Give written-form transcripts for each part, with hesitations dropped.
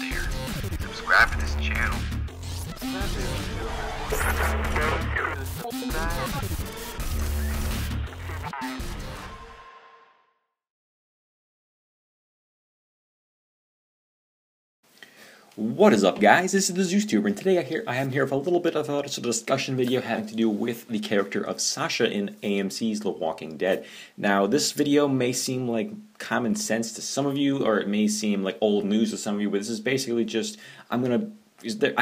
there, subscribe to this channel. What is up, guys? This is the ZeusTuber, and today I am here with a little bit of a discussion video having to do with the character of Sasha in AMC's The Walking Dead. Now, this video may seem like common sense to some of you, or it may seem like old news to some of you, but this is basically just, I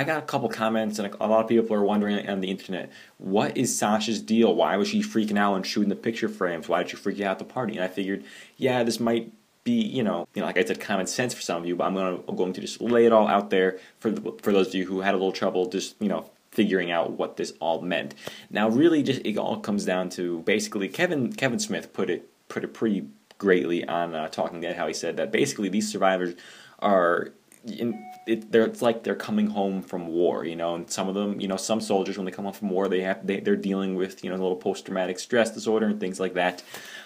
got a couple comments, and a lot of people are wondering on the internet, what is Sasha's deal? Why was she freaking out and shooting the picture frames? Why did she freak out at the party? And I figured, yeah, this might be, you know, like I said, common sense for some of you, but I'm going to just lay it all out there for those of you who had a little trouble just, figuring out what this all meant. Now, really, just it all comes down to basically Kevin Smith put it pretty greatly on Talking Dead, how he said that basically these survivors are it's like they're coming home from war, and some of them, some soldiers, when they come home from war, they're dealing with, a little post-traumatic stress disorder and things like that,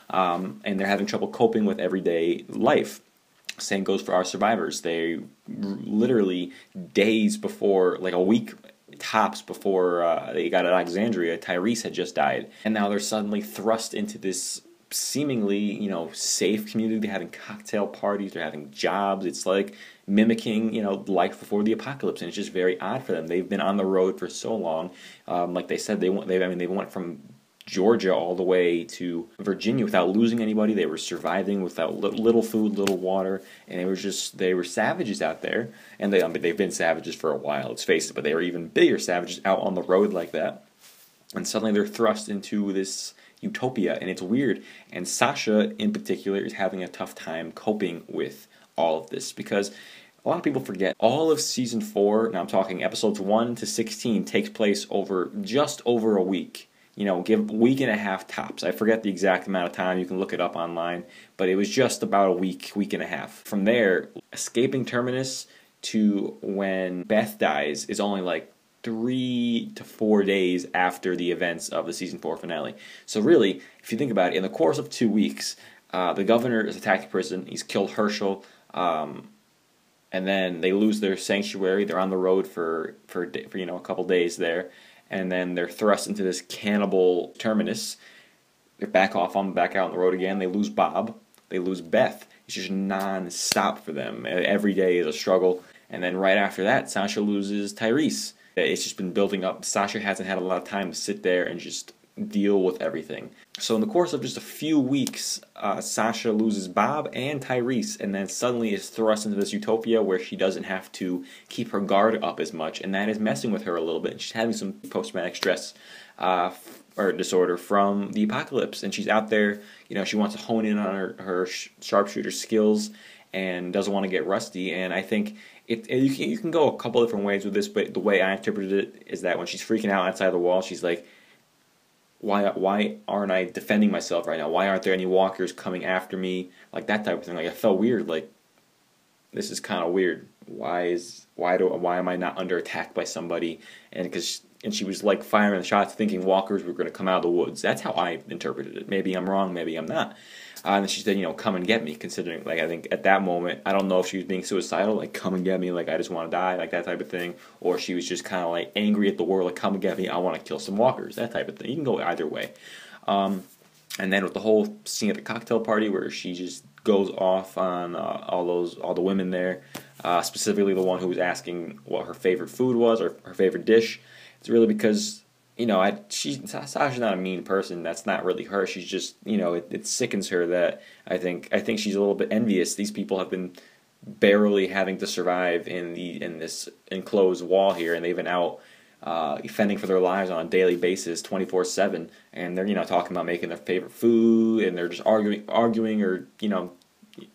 and they're having trouble coping with everyday life. Same goes for our survivors. They literally days before, like a week tops before they got to Alexandria, Tyrese had just died, and now they're suddenly thrust into this seemingly, safe community. They're having cocktail parties, they're having jobs. It's like mimicking, life before the apocalypse, and it's just very odd for them. They've been on the road for so long. Like they said, they went from Georgia all the way to Virginia without losing anybody. They were surviving without little food, little water, and they were savages out there. And they've been savages for a while, let's face it, but they were even bigger savages out on the road like that. And suddenly they're thrust into this utopia, and it's weird. And Sasha, in particular, is having a tough time coping with all of this, because a lot of people forget all of season 4, now I'm talking episodes 1 to 16, takes place over just over a week. Give a week and a half tops. I forget the exact amount of time. You can look it up online, but it was just about a week and a half. From there, escaping Terminus to when Beth dies is only like 3 to 4 days after the events of the season 4 finale. So really, if you think about it, in the course of 2 weeks, the governor is attacked the prison. He's killed Herschel, and then they lose their sanctuary. They're on the road for a couple days there, and then they're thrust into this cannibal terminus. They're back out on the road again. They lose Bob. They lose Beth. It's just non-stop for them. Every day is a struggle. And then right after that, Sasha loses Tyrese. It's just been building up. Sasha hasn't had a lot of time to sit there and just deal with everything. So in the course of just a few weeks, Sasha loses Bob and Tyrese, and then suddenly is thrust into this utopia where she doesn't have to keep her guard up as much, and that is messing with her a little bit. She's having some post-traumatic stress or disorder from the apocalypse, and she's out there, she wants to hone in on her sharpshooter skills and doesn't want to get rusty. And I think you can go a couple different ways with this, but the way I interpreted it is that when she's freaking out outside the wall, she's like, why aren't I defending myself right now? Why aren't there any walkers coming after me? Like that type of thing. Like, I felt weird. Like, this is kind of weird. Why am I not under attack by somebody? And she was like firing the shots, thinking walkers were going to come out of the woods. That's how I interpreted it. Maybe I'm wrong. Maybe I'm not. And then she said, come and get me, considering, like, I think at that moment, I don't know if she was being suicidal, like, come and get me, like, I just want to die, like, that type of thing, or she was just kind of, like, angry at the world, like, come and get me, I want to kill some walkers, that type of thing. You can go either way. And then with the whole scene at the cocktail party where she just goes off on all the women there, specifically the one who was asking what her favorite food was, or her favorite dish, it's really because Sasha's not a mean person. That's not really her. She's just, it sickens her that I think she's a little bit envious. These people have been barely having to survive in this enclosed wall here, and they've been out fending for their lives on a daily basis, 24/7, and they're talking about making their favorite food, and they're just arguing, or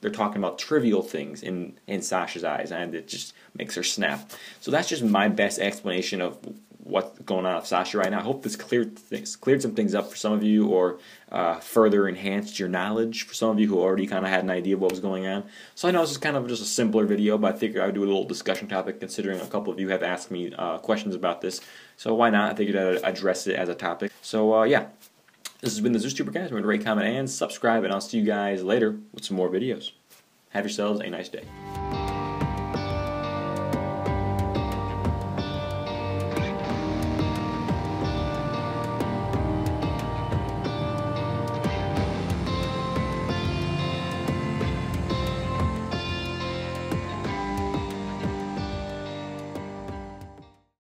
they're talking about trivial things in Sasha's eyes, and it just makes her snap. So that's just my best explanation of what's going on with Sasha right now. I hope this cleared some things up for some of you, or further enhanced your knowledge for some of you who already kind of had an idea of what was going on. So I know this is kind of just a simpler video, but I figured I would do a little discussion topic, considering a couple of you have asked me questions about this. So why not? I figured I'd address it as a topic. So yeah, this has been the ZeusTuber, guys. Remember to rate, comment, and subscribe, and I'll see you guys later with some more videos. Have yourselves a nice day.